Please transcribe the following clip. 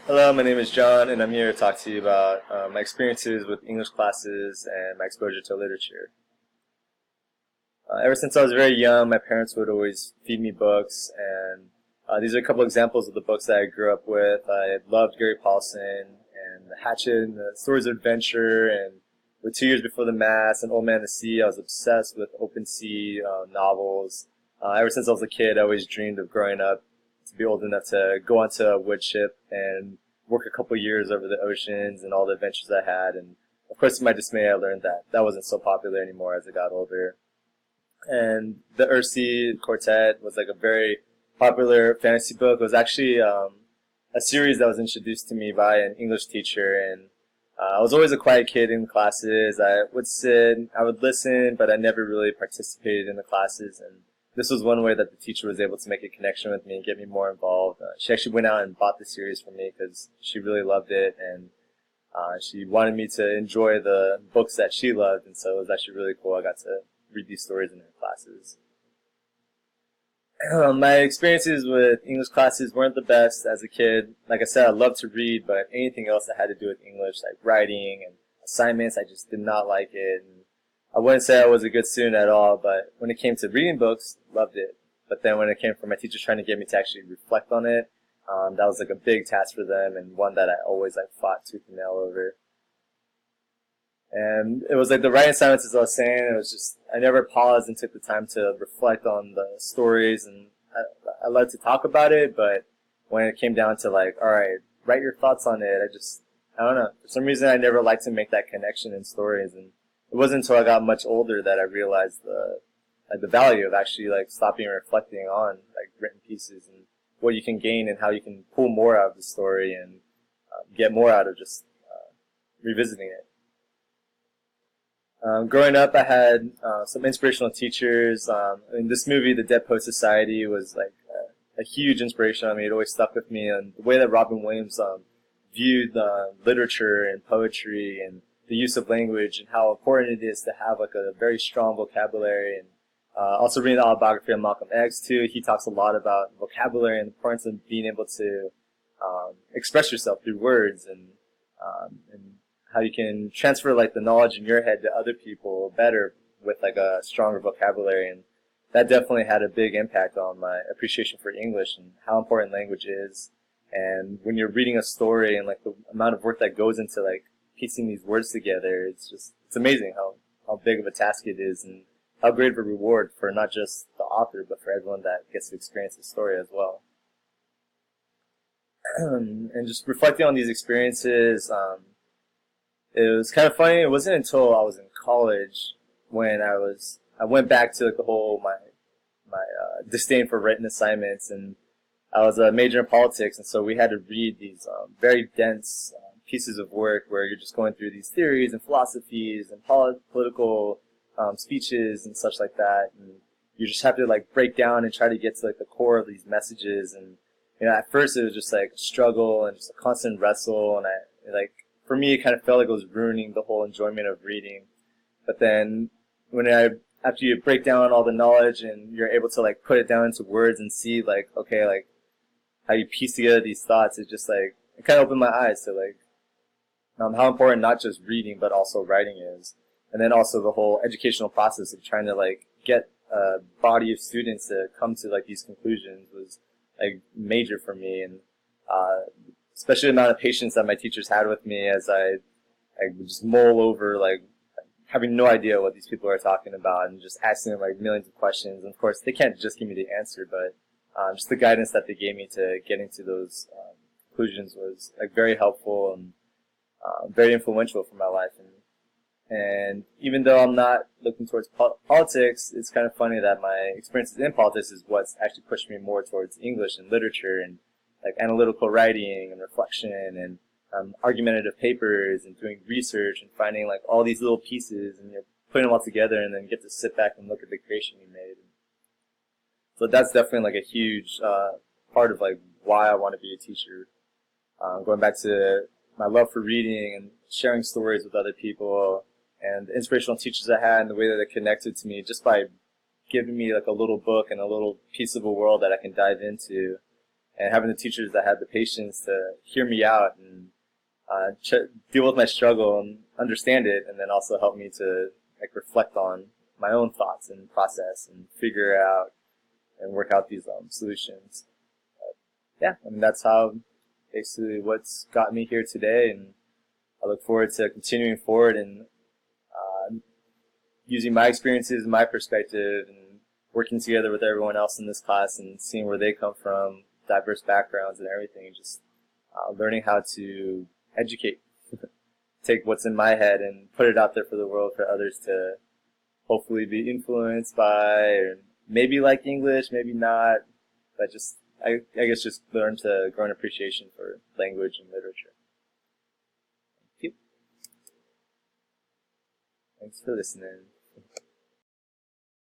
Hello, my name is John, and I'm here to talk to you about my experiences with English classes and my exposure to literature. Ever since I was very young, my parents would always feed me books, and these are a couple examples of the books that I grew up with. I loved Gary Paulson and The Hatchet and the Stories of Adventure, and with 2 Years Before the Mass and Old Man and the Sea, I was obsessed with open sea novels. Ever since I was a kid, I always dreamed of growing up to be old enough to go onto a wood ship and work a couple years over the oceans and all the adventures I had. And of course, to my dismay, I learned that that wasn't so popular anymore as I got older. And the Earthsea Quartet was like a very popular fantasy book. It was actually a series that was introduced to me by an English teacher, and I was always a quiet kid in classes. I would sit, I would listen, but I never really participated in the classes. And this was one way that the teacher was able to make a connection with me and get me more involved. She actually went out and bought the series for me because she really loved it, and she wanted me to enjoy the books that she loved, and so it was actually really cool. I got to read these stories in her classes. My experiences with English classes weren't the best as a kid. Like I said, I loved to read, but anything else that had to do with English, like writing and assignments, I just did not like it. And I wouldn't say I was a good student at all, but when it came to reading books, loved it. But then when it came from my teachers trying to get me to actually reflect on it, that was like a big task for them, and one that I always like fought tooth and nail over. And it was like the writing assignments, as I was saying, it was just, I never paused and took the time to reflect on the stories, and I loved to talk about it, but when it came down to like, alright, write your thoughts on it, I don't know, for some reason I never liked to make that connection in stories, and it wasn't until I got much older that I realized the value of actually like stopping and reflecting on like written pieces and what you can gain and how you can pull more out of the story and get more out of just revisiting it. Growing up, I had some inspirational teachers. This movie, The Dead Poet Society, was like a huge inspiration on me. It always stuck with me, and the way that Robin Williams viewed literature and poetry and the use of language and how important it is to have like a very strong vocabulary. And also reading the Autobiography of Malcolm X too, he talks a lot about vocabulary and the importance of being able to express yourself through words, and how you can transfer like the knowledge in your head to other people better with like a stronger vocabulary. And that definitely had a big impact on my appreciation for English and how important language is. And when you're reading a story and like the amount of work that goes into like piecing these words together, it's amazing how big of a task it is, and how great of a reward for not just the author but for everyone that gets to experience the story as well. And just reflecting on these experiences, it was kind of funny. It wasn't until I was in college when I went back to like the whole my disdain for written assignments, and I was a major in politics, and so we had to read these very dense pieces of work where you're just going through these theories and philosophies and political speeches and such like that, and you just have to like break down and try to get to like the core of these messages. And at first it was just like a struggle and just a constant wrestle, and for me, it kind of felt like it was ruining the whole enjoyment of reading. But then, after you break down all the knowledge and you're able to like put it down into words and see like, okay, like how you piece together these thoughts, it just like, it kind of opened my eyes to like how important not just reading but also writing is. And then also the whole educational process of trying to like get a body of students to come to like these conclusions was like major for me. And especially the amount of patience that my teachers had with me as I would just mull over like having no idea what these people are talking about and just asking them like millions of questions. And of course, they can't just give me the answer, but just the guidance that they gave me to getting to those conclusions was like very helpful and very influential for my life. And even though I'm not looking towards politics, it's kind of funny that my experiences in politics is what's actually pushed me more towards English and literature and like analytical writing and reflection and argumentative papers and doing research and finding like all these little pieces, and you're putting them all together and then get to sit back and look at the creation you made. So that's definitely like a huge part of like why I want to be a teacher. Going back to my love for reading and sharing stories with other people and the inspirational teachers I had and the way that they connected to me just by giving me like a little book and a little piece of a world that I can dive into. and having the teachers that had the patience to hear me out and deal with my struggle and understand it, and then also help me to like reflect on my own thoughts and process and figure out and work out these solutions. Yeah, I mean, that's how basically what's got me here today, and I look forward to continuing forward and using my experiences and my perspective and working together with everyone else in this class and seeing where they come from, diverse backgrounds and everything, and just learning how to educate, take what's in my head and put it out there for the world for others to hopefully be influenced by, or maybe like English, maybe not, but just, I guess just learn to grow an appreciation for language and literature. Thank you. Thanks for listening.